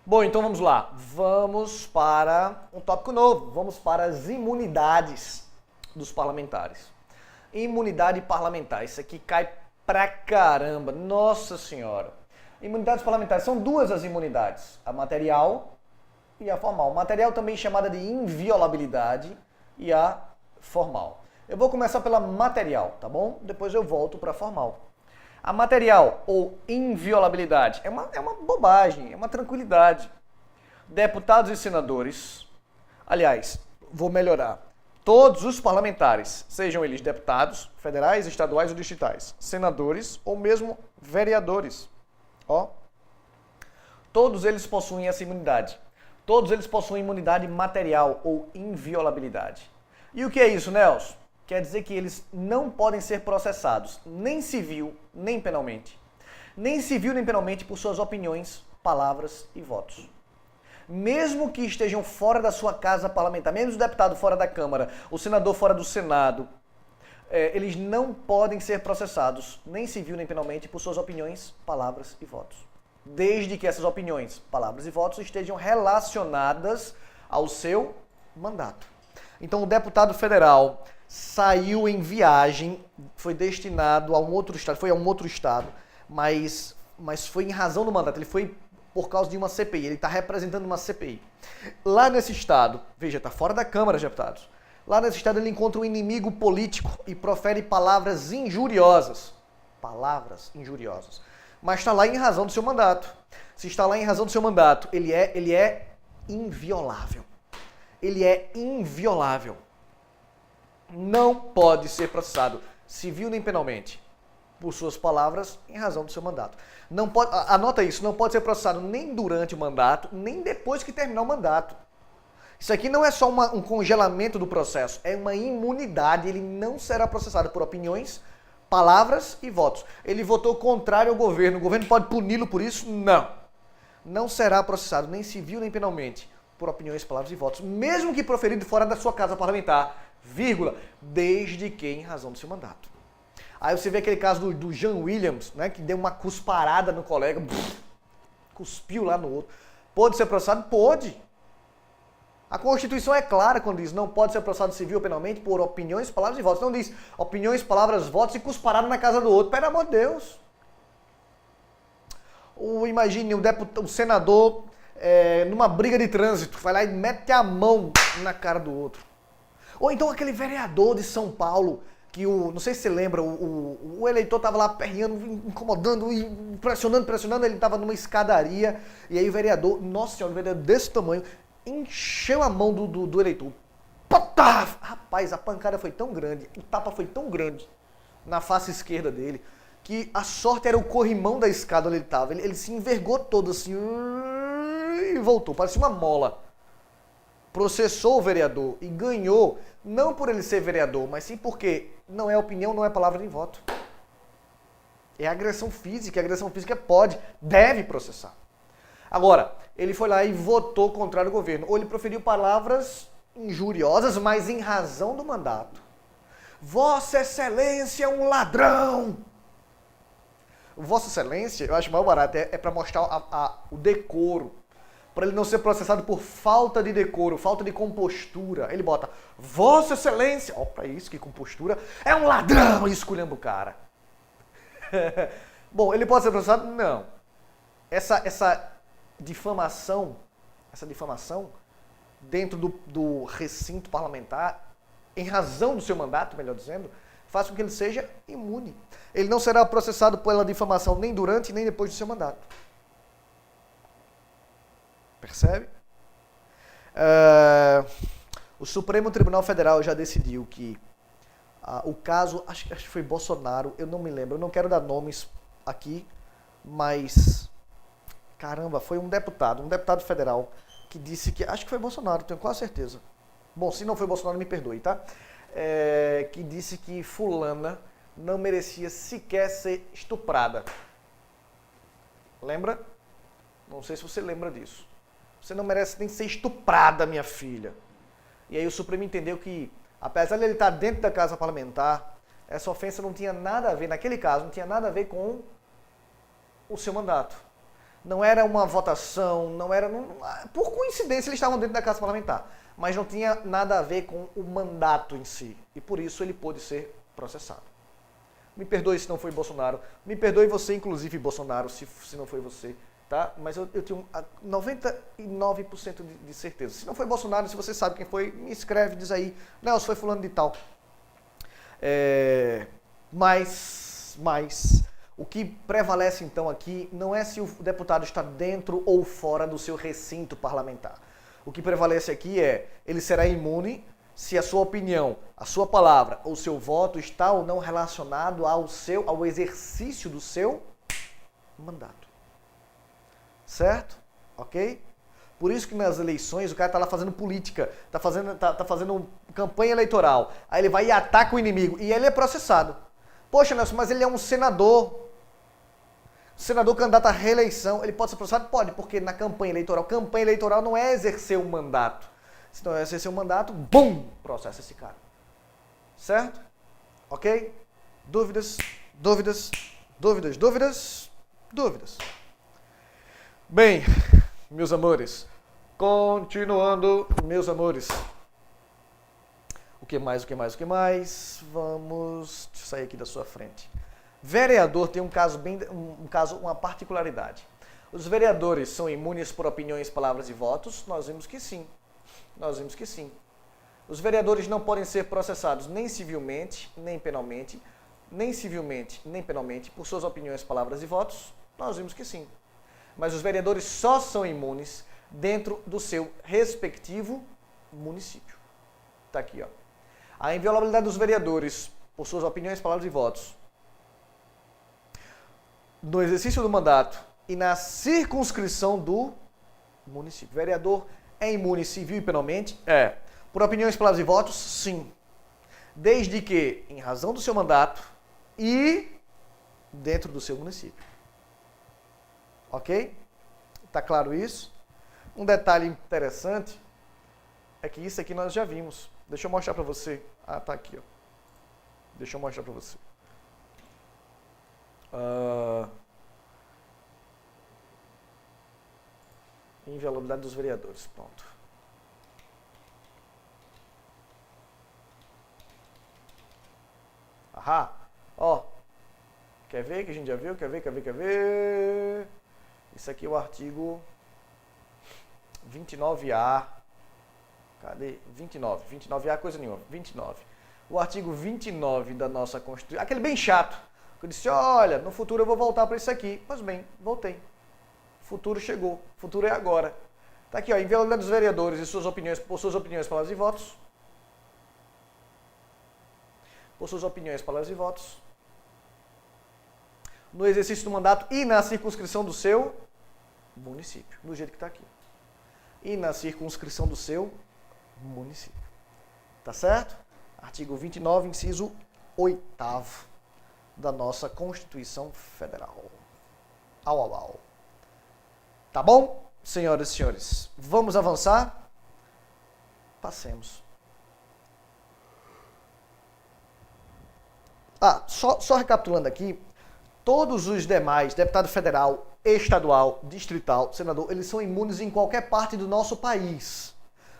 Bom, então vamos lá. Vamos para um tópico novo. Vamos para as imunidades dos parlamentares. Imunidade parlamentar. Isso aqui cai pra caramba. Nossa Senhora. Imunidades parlamentares. São duas as imunidades. A material e a formal. Material também chamada de inviolabilidade e a formal. Eu vou começar pela material, tá bom? Depois eu volto para a formal. A material ou inviolabilidade é uma bobagem, é uma tranquilidade. Deputados e senadores, aliás, vou melhorar, todos os parlamentares, sejam eles deputados, federais, estaduais ou distritais, senadores ou mesmo vereadores, todos eles possuem essa imunidade. Todos eles possuem imunidade material ou inviolabilidade. E o que é isso, Nelson? Quer dizer que eles não podem ser processados, nem civil, nem penalmente. Nem civil, nem penalmente por suas opiniões, palavras e votos. Mesmo que estejam fora da sua casa parlamentar, mesmo o deputado fora da Câmara, o senador fora do Senado, eles não podem ser processados, nem civil, nem penalmente, por suas opiniões, palavras e votos. Desde que essas opiniões, palavras e votos estejam relacionadas ao seu mandato. Então, o deputado federal saiu em viagem, foi destinado a um outro estado, mas foi em razão do mandato, ele foi por causa de uma CPI, ele está representando uma CPI. Lá nesse estado, veja, está fora da Câmara de Deputados, lá nesse estado ele encontra um inimigo político e profere palavras injuriosas, mas está lá em razão do seu mandato. Se está lá em razão do seu mandato, ele é inviolável. Ele é inviolável. Não pode ser processado civil nem penalmente por suas palavras em razão do seu mandato. Não pode, anota isso, não pode ser processado nem durante o mandato, nem depois que terminar o mandato. Isso aqui não é só um congelamento do processo, é uma imunidade. Ele não será processado por opiniões, palavras e votos. Ele votou contrário ao governo, o governo pode puni-lo por isso? Não. Não será processado nem civil nem penalmente por opiniões, palavras e votos, mesmo que proferido fora da sua casa parlamentar, vírgula, desde que em razão do seu mandato. Aí você vê aquele caso do Jean Williams, né, que deu uma cusparada no colega, cuspiu lá no outro. Pode ser processado? Pode. A Constituição é clara quando diz não pode ser processado civil ou penalmente por opiniões, palavras e votos. Não diz opiniões, palavras, votos e cusparada na casa do outro. Pelo amor de Deus. Imagine um senador numa briga de trânsito, vai lá e mete a mão na cara do outro. Ou então aquele vereador de São Paulo, que não sei se você lembra, o eleitor estava lá aperreando, incomodando, pressionando, ele estava numa escadaria, e aí o vereador, nossa senhora, um vereador desse tamanho, encheu a mão do eleitor. Patá! Rapaz, a pancada foi tão grande, o tapa foi tão grande na face esquerda dele, que a sorte era o corrimão da escada onde ele estava. Ele se envergou todo assim, e voltou, parecia uma mola. Processou o vereador e ganhou, não por ele ser vereador, mas sim porque não é opinião, não é palavra nem voto. É agressão física, deve processar. Agora, ele foi lá e votou contrário ao governo, ou ele proferiu palavras injuriosas, mas em razão do mandato. Vossa Excelência é um ladrão! Vossa Excelência, eu acho mais barato, é para mostrar o decoro. Para ele não ser processado por falta de decoro, falta de compostura. Ele bota, Vossa Excelência, ó, pra isso, que compostura, é um ladrão, e esculhamba o cara. Bom, ele pode ser processado? Não. Essa difamação dentro do recinto parlamentar, em razão do seu mandato, melhor dizendo, faz com que ele seja imune. Ele não será processado pela difamação nem durante nem depois do seu mandato. Percebe? O Supremo Tribunal Federal já decidiu que o caso, acho que foi Bolsonaro, eu não me lembro, eu não quero dar nomes aqui, mas, caramba, foi um deputado federal, que disse que, acho que foi Bolsonaro, tenho quase certeza. Bom, se não foi Bolsonaro, me perdoe, tá? Que disse que fulana não merecia sequer ser estuprada. Lembra? Não sei se você lembra disso. Você não merece nem ser estuprada, minha filha. E aí o Supremo entendeu que, apesar de ele estar dentro da casa parlamentar, essa ofensa não tinha nada a ver, naquele caso, não tinha nada a ver com o seu mandato. Não era uma votação, não era... Por coincidência, eles estavam dentro da Casa Parlamentar. Mas não tinha nada a ver com o mandato em si. E por isso ele pôde ser processado. Me perdoe se não foi Bolsonaro. Me perdoe você, inclusive, Bolsonaro, se não foi você. Tá? Mas eu tenho 99% de certeza. Se não foi Bolsonaro, se você sabe quem foi, me escreve, diz aí. Nelson, foi fulano de tal. Mas o que prevalece então aqui não é se o deputado está dentro ou fora do seu recinto parlamentar. O que prevalece aqui é, ele será imune se a sua opinião, a sua palavra ou seu voto está ou não relacionado ao exercício do seu mandato. Certo? Ok? Por isso que nas eleições o cara está lá fazendo política, está fazendo campanha eleitoral, aí ele vai e ataca o inimigo e ele é processado. Poxa, Nelson, mas ele é um senador. Senador candidato à reeleição, ele pode ser processado? Pode, porque na campanha eleitoral não é exercer o mandato. Se não é exercer o mandato, bum, processa esse cara. Certo? Ok? Dúvidas? Dúvidas? Dúvidas? Dúvidas? Dúvidas? Bem, meus amores, continuando, meus amores. O que mais? Vamos sair aqui da sua frente. Vereador tem uma particularidade. Os vereadores são imunes por opiniões, palavras e votos? Nós vimos que sim. Os vereadores não podem ser processados nem civilmente, nem penalmente, por suas opiniões, palavras e votos? Nós vimos que sim. Mas os vereadores só são imunes dentro do seu respectivo município. Está aqui, ó. A inviolabilidade dos vereadores por suas opiniões, palavras e votos no exercício do mandato e na circunscrição do município. O vereador é imune civil e penalmente? É. Por opiniões, palavras e votos? Sim. Desde que, em razão do seu mandato e dentro do seu município. Ok? Tá claro isso? Um detalhe interessante é que isso aqui nós já vimos. Deixa eu mostrar para você. Ah, tá aqui, ó. Deixa eu mostrar para você. Inviolabilidade dos vereadores. Pronto. Ahá. Ó. Quer ver que a gente já viu? Quer ver? Isso aqui é o artigo 29A. Cadê? 29. 29A coisa nenhuma. 29. O artigo 29 da nossa Constituição. Aquele bem chato. Eu disse, olha, no futuro eu vou voltar para isso aqui. Pois bem, voltei. O futuro chegou. O futuro é agora. Está aqui, ó, inviolabilidade dos vereadores e suas opiniões, por suas opiniões, palavras e votos. Por suas opiniões, palavras e votos. No exercício do mandato e na circunscrição do seu município. Do jeito que está aqui. E na circunscrição do seu município. Tá certo? Artigo 29, inciso 8º da nossa Constituição Federal. Au. Tá bom, senhoras e senhores? Vamos avançar? Passemos. Só recapitulando aqui, todos os demais, deputado federal, estadual, distrital, senador, eles são imunes em qualquer parte do nosso país.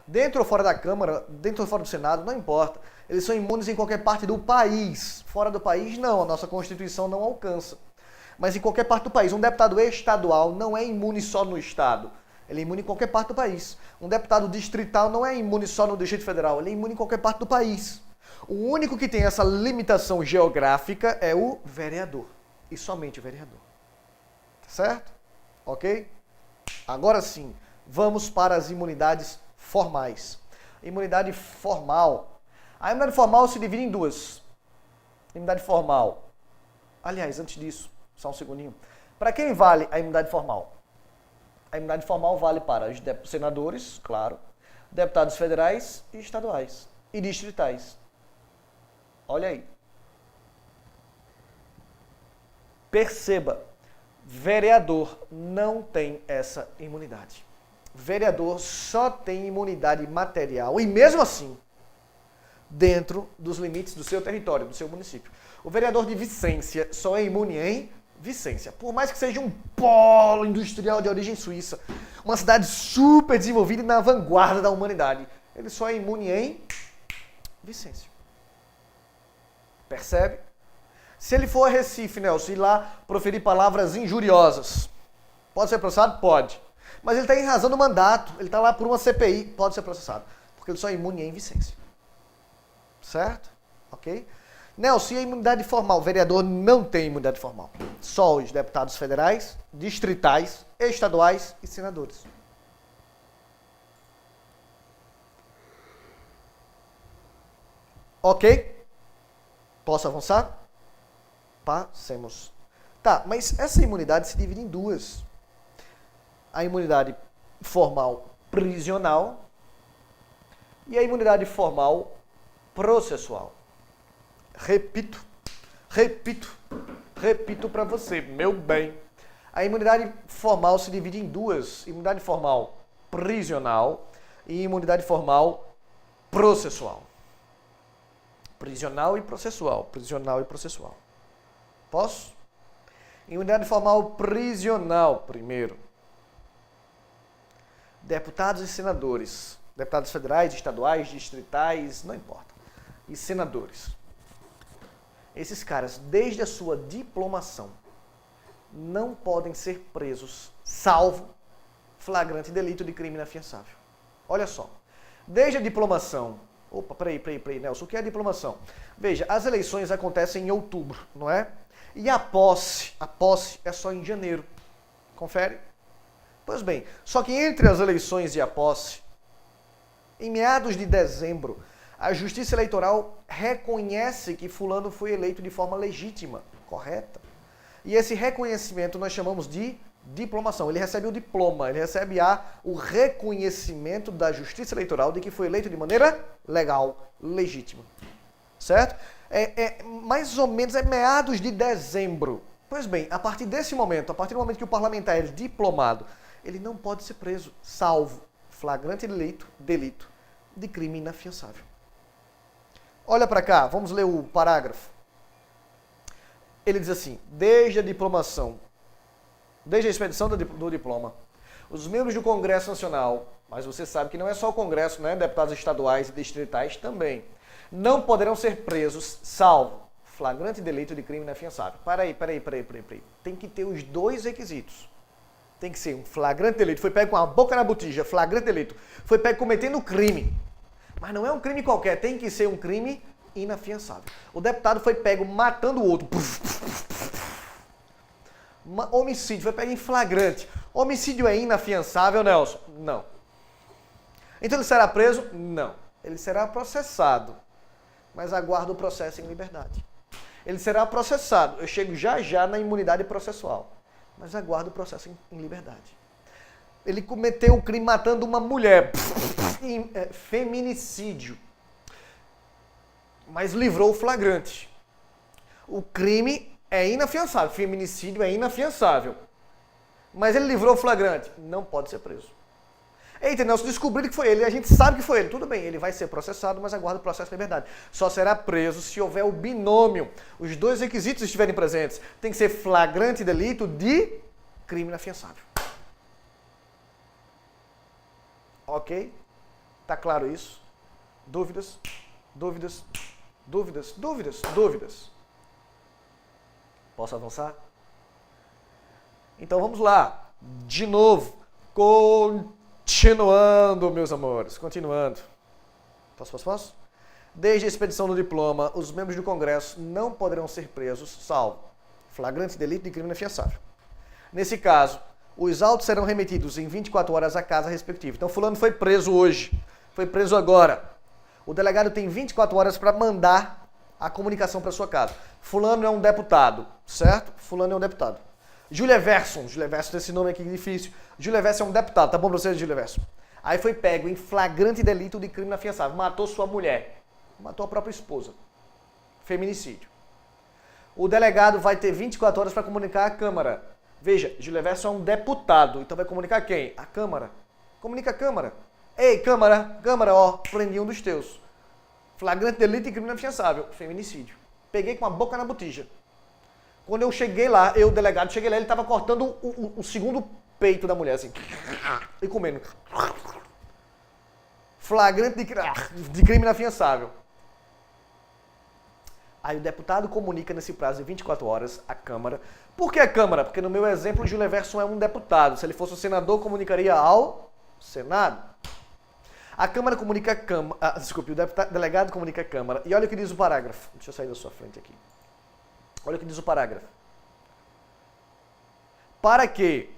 Dentro ou fora da Câmara, dentro ou fora do Senado, não importa. Eles são imunes em qualquer parte do país. Fora do país, não. A nossa Constituição não alcança. Mas em qualquer parte do país. Um deputado estadual não é imune só no Estado. Ele é imune em qualquer parte do país. Um deputado distrital não é imune só no Distrito Federal. Ele é imune em qualquer parte do país. O único que tem essa limitação geográfica é o vereador. E somente o vereador. Tá certo? Ok? Agora sim, vamos para as imunidades formais. Imunidade formal. A imunidade formal se divide em duas. Imunidade formal. Aliás, antes disso, só um segundinho. Para quem vale a imunidade formal? A imunidade formal vale para os senadores, claro, deputados federais e estaduais e distritais. Olha aí. Perceba, vereador não tem essa imunidade. Vereador só tem imunidade material e mesmo assim, dentro dos limites do seu território, do seu município. O vereador de Vicência só é imune em Vicência. Por mais que seja um polo industrial de origem suíça, uma cidade super desenvolvida e na vanguarda da humanidade, ele só é imune em Vicência. Percebe? Se ele for a Recife, Nelson, e lá proferir palavras injuriosas, pode ser processado? Pode. Mas ele está em razão do mandato, ele está lá por uma CPI, pode ser processado. Porque ele só é imune em Vicência. Certo? Ok? Nelson, e a imunidade formal? O vereador não tem imunidade formal. Só os deputados federais, distritais, estaduais e senadores. Ok? Posso avançar? Passemos. Tá, mas essa imunidade se divide em duas. A imunidade formal prisional e a imunidade formal processual. Repito para você, meu bem. A imunidade formal se divide em duas: imunidade formal prisional e imunidade formal processual. Prisional e processual. Prisional e processual. Posso? Imunidade formal prisional, primeiro. Deputados e senadores. Deputados federais, estaduais, distritais, não importa. E senadores. Esses caras, desde a sua diplomação, não podem ser presos, salvo flagrante delito de crime inafiançável. Olha só. Desde a diplomação... Opa, peraí, Nelson, o que é a diplomação? Veja, as eleições acontecem em outubro, não é? E a posse é só em janeiro. Confere? Pois bem, só que entre as eleições e a posse, em meados de dezembro, a Justiça Eleitoral reconhece que fulano foi eleito de forma legítima, correta? E esse reconhecimento nós chamamos de diplomação. Ele recebe o diploma, ele recebe o reconhecimento da Justiça Eleitoral de que foi eleito de maneira legal, legítima. Certo? Mais ou menos meados de dezembro. Pois bem, a partir desse momento, a partir do momento que o parlamentar é diplomado, ele não pode ser preso, salvo flagrante delito de crime inafiançável. Olha para cá, vamos ler o parágrafo. Ele diz assim: desde a diplomação, desde a expedição do diploma, os membros do Congresso Nacional, mas você sabe que não é só o Congresso, né? Deputados estaduais e distritais também, não poderão ser presos, salvo flagrante delito de crime inafiançável. Peraí. Tem que ter os dois requisitos. Tem que ser um flagrante delito, foi pego com a boca na botija, flagrante delito, foi pego cometendo crime. Mas não é um crime qualquer, tem que ser um crime inafiançável. O deputado foi pego matando o outro. Homicídio, foi pego em flagrante. Homicídio é inafiançável, Nelson? Não. Então ele será preso? Não. Ele será processado, mas aguarda o processo em liberdade. Ele será processado, eu chego já na imunidade processual, mas aguarda o processo em liberdade. Ele cometeu o crime matando uma mulher, feminicídio, mas livrou o flagrante. O crime é inafiançável, feminicídio é inafiançável, mas ele livrou o flagrante, não pode ser preso. Eita, Nelson, descobriram que foi ele, a gente sabe que foi ele. Tudo bem, ele vai ser processado, mas aguarda o processo de liberdade. Só será preso se houver o binômio. Os dois requisitos estiverem presentes. Tem que ser flagrante delito de crime inafiançável. Ok? Tá claro isso? Dúvidas? Posso avançar? Então vamos lá. De novo. Continuando, meus amores, continuando. Posso? Desde a expedição do diploma, os membros do Congresso não poderão ser presos, salvo flagrante delito de crime inafiançável. Nesse caso, os autos serão remetidos em 24 horas à casa respectiva. Então, fulano foi preso hoje, foi preso agora. O delegado tem 24 horas para mandar a comunicação para sua casa. Fulano é um deputado, certo? Fulano é um deputado. Júlia Verson tem esse nome aqui difícil. Júlia Verson é um deputado, tá bom pra você, Júlia Verson? Aí foi pego em flagrante delito de crime inafiançável. Matou sua mulher. Matou a própria esposa. Feminicídio. O delegado vai ter 24 horas para comunicar à Câmara. Veja, Júlia Verson é um deputado, então vai comunicar quem? A Câmara. Comunica a Câmara. Ei, Câmara, ó, prendi um dos teus. Flagrante delito de crime inafiançável. Feminicídio. Peguei com a boca na botija. Quando eu cheguei lá, o delegado, cheguei lá, ele estava cortando o segundo peito da mulher, assim, e comendo. Flagrante de crime inafiançável. Aí o deputado comunica nesse prazo de 24 horas à Câmara. Por que a Câmara? Porque no meu exemplo, Júlio Everson é um deputado. Se ele fosse o senador, comunicaria ao Senado. A Câmara comunica a Câmara. Desculpe, o delegado comunica a Câmara. E olha o que diz o parágrafo. Deixa eu sair da sua frente aqui. Olha o que diz o parágrafo. Para que,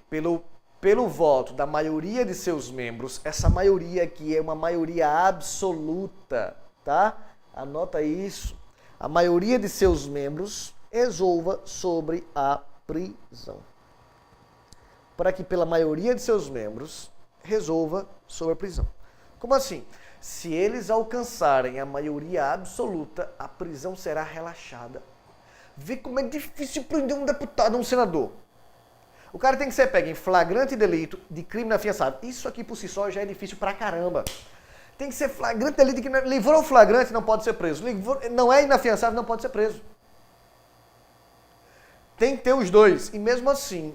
pelo voto da maioria de seus membros, essa maioria aqui é uma maioria absoluta, tá? Anota isso. A maioria de seus membros resolva sobre a prisão. Para que pela maioria de seus membros resolva sobre a prisão. Como assim? Se eles alcançarem a maioria absoluta, a prisão será relaxada. Vê como é difícil prender um deputado, um senador. O cara tem que ser pego em flagrante delito de crime inafiançável. Isso aqui por si só já é difícil pra caramba. Tem que ser flagrante delito de crime. Livrou o flagrante, não pode ser preso. Não é inafiançável, não pode ser preso. Tem que ter os dois. E mesmo assim,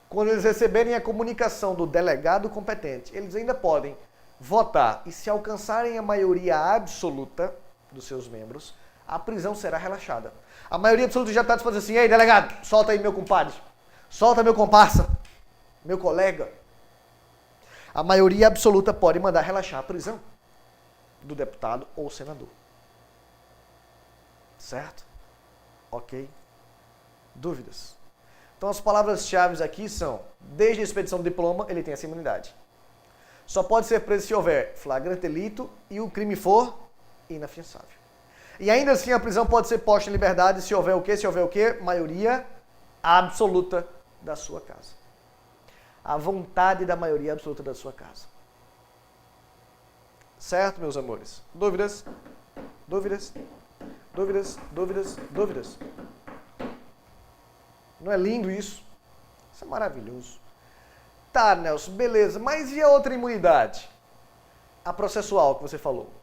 quando eles receberem a comunicação do delegado competente, eles ainda podem votar. E se alcançarem a maioria absoluta dos seus membros, a prisão será relaxada. A maioria absoluta já está disposta assim, ei, delegado, solta aí meu compadre, solta meu comparsa, meu colega. A maioria absoluta pode mandar relaxar a prisão do deputado ou senador. Certo? Ok? Dúvidas? Então as palavras-chave aqui são, desde a expedição do diploma, ele tem essa imunidade. Só pode ser preso se houver flagrante delito e o crime for inafiançável. E ainda assim a prisão pode ser posta em liberdade se houver o quê? Se houver o quê? Maioria absoluta da sua casa. A vontade da maioria absoluta da sua casa. Certo, meus amores? Dúvidas? Dúvidas? Dúvidas? Dúvidas? Dúvidas? Não é lindo isso? Isso é maravilhoso. Tá, Nelson, beleza. Mas e a outra imunidade? A processual que você falou.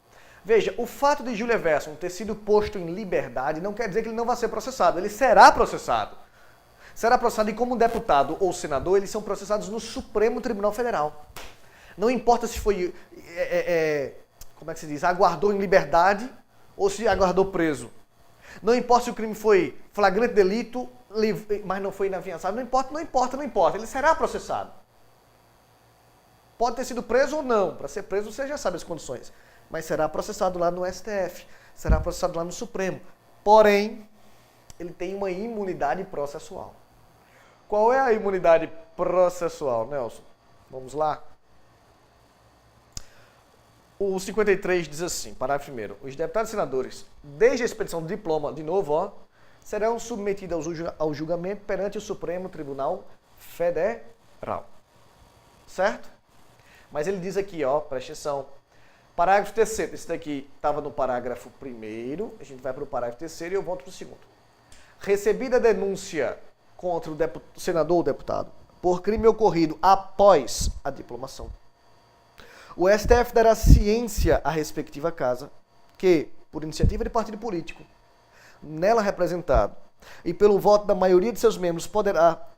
Veja, o fato de Júlio Everson ter sido posto em liberdade não quer dizer que ele não vai ser processado. Ele será processado. Será processado e como deputado ou senador, eles são processados no Supremo Tribunal Federal. Não importa se foi, como é que se diz, aguardou em liberdade ou se aguardou preso. Não importa se o crime foi flagrante delito, mas não foi inafiançável. Não importa, não importa, não importa. Ele será processado. Pode ter sido preso ou não. Para ser preso, você já sabe as condições. Mas será processado lá no STF, será processado lá no Supremo. Porém, ele tem uma imunidade processual. Qual é a imunidade processual, Nelson? Vamos lá? O 53 diz assim, parágrafo 1º. Os deputados e senadores, desde a expedição do diploma, de novo, serão submetidos ao julgamento perante o Supremo Tribunal Federal. Certo? Mas ele diz aqui, presta atenção. Parágrafo 3º, esse daqui estava no parágrafo 1º, a gente vai para o parágrafo 3º e eu volto para o 2º. Recebida a denúncia contra o senador ou deputado por crime ocorrido após a diplomação, o STF dará ciência à respectiva casa que, por iniciativa de partido político, nela representado, e pelo voto da maioria de seus membros, poderá,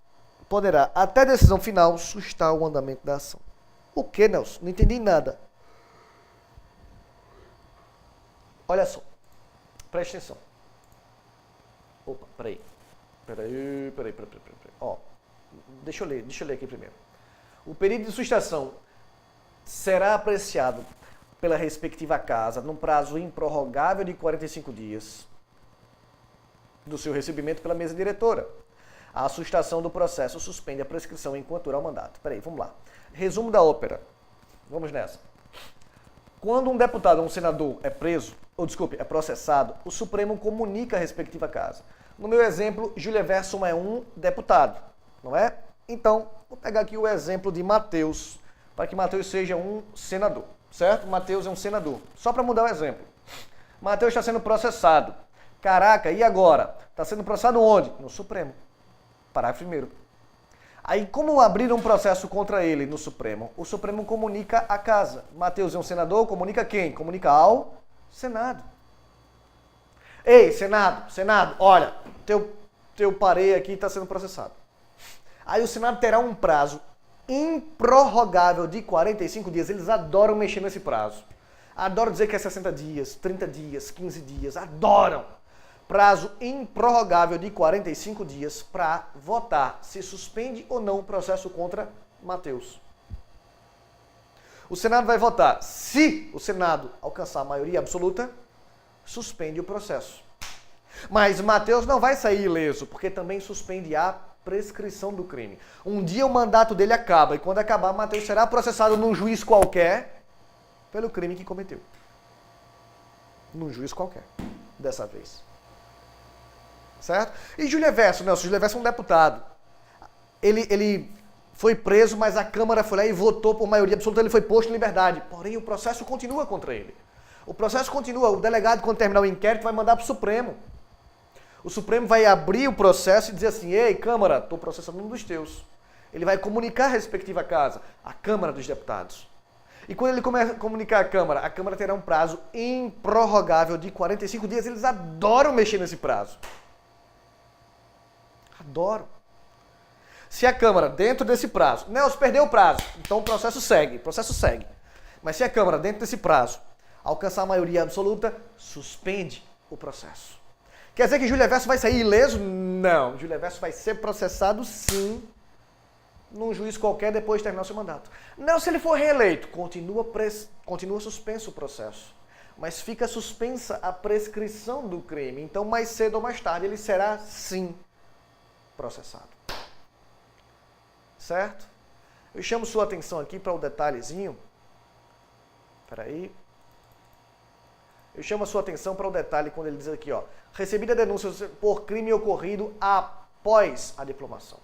até decisão final, sustar o andamento da ação. O que, Nelson? Não entendi nada. Olha só, preste atenção. Opa, peraí. Deixa eu ler aqui primeiro. O período de sustação será apreciado pela respectiva casa num prazo improrrogável de 45 dias do seu recebimento pela mesa diretora. A sustação do processo suspende a prescrição enquanto durar o mandato. Peraí, vamos lá. Resumo da ópera. Vamos nessa. Quando um deputado ou um senador é preso, é processado, o Supremo comunica a respectiva casa. No meu exemplo, Júlio Everson é um deputado, não é? Então, vou pegar aqui o exemplo de Matheus, para que Matheus seja um senador, certo? Matheus é um senador. Só para mudar o exemplo. Matheus está sendo processado. Caraca, e agora? Está sendo processado onde? No Supremo. Parágrafo 1º. Aí, como abriram um processo contra ele no Supremo? O Supremo comunica à casa. Matheus é um senador, comunica quem? Comunica ao Senado. Ei, Senado, olha, teu parei aqui está sendo processado. Aí o Senado terá um prazo improrrogável de 45 dias. Eles adoram mexer nesse prazo. Adoram dizer que é 60 dias, 30 dias, 15 dias. Adoram. Prazo improrrogável de 45 dias para votar se suspende ou não o processo contra Mateus. O Senado vai votar. Se o Senado alcançar a maioria absoluta, suspende o processo. Mas Mateus não vai sair ileso, porque também suspende a prescrição do crime. Um dia o mandato dele acaba, e quando acabar, Mateus será processado num juiz qualquer pelo crime que cometeu. Num juiz qualquer, dessa vez. Certo? E Júlio Everso, Nelson, Júlio Everso é um deputado. Ele foi preso, mas a Câmara foi lá e votou por maioria absoluta, ele foi posto em liberdade. Porém, o processo continua contra ele. O processo continua, o delegado, quando terminar o inquérito, vai mandar para o Supremo. O Supremo vai abrir o processo e dizer assim, ei, Câmara, estou processando um dos teus. Ele vai comunicar a respectiva casa, a Câmara dos Deputados. E quando ele comunicar a Câmara terá um prazo improrrogável de 45 dias. Eles adoram mexer nesse prazo. Adoram. Se a Câmara, dentro desse prazo, Nelson, perdeu o prazo, então o processo segue, Mas se a Câmara, dentro desse prazo, alcançar a maioria absoluta, suspende o processo. Quer dizer que Júlio Everso vai sair ileso? Não. Júlio Everso vai ser processado, sim, num juiz qualquer depois de terminar o seu mandato. Não, se ele for reeleito, continua suspenso o processo. Mas fica suspensa a prescrição do crime. Então, mais cedo ou mais tarde, ele será, sim, processado. Certo? Eu chamo sua atenção aqui para o detalhezinho. Espera aí. Eu chamo a sua atenção para o detalhe quando ele diz aqui, ó, recebida denúncia por crime ocorrido após a diplomação.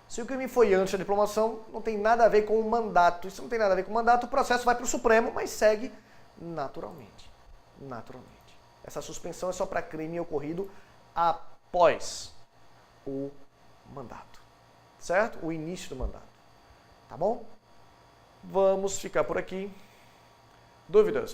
Se o crime foi antes da diplomação, não tem nada a ver com o mandato. Isso não tem nada a ver com o mandato, o processo vai para o Supremo, mas segue naturalmente. Naturalmente. Essa suspensão é só para crime ocorrido após o mandato. Certo? O início do mandato. Tá bom? Vamos ficar por aqui. Dúvidas?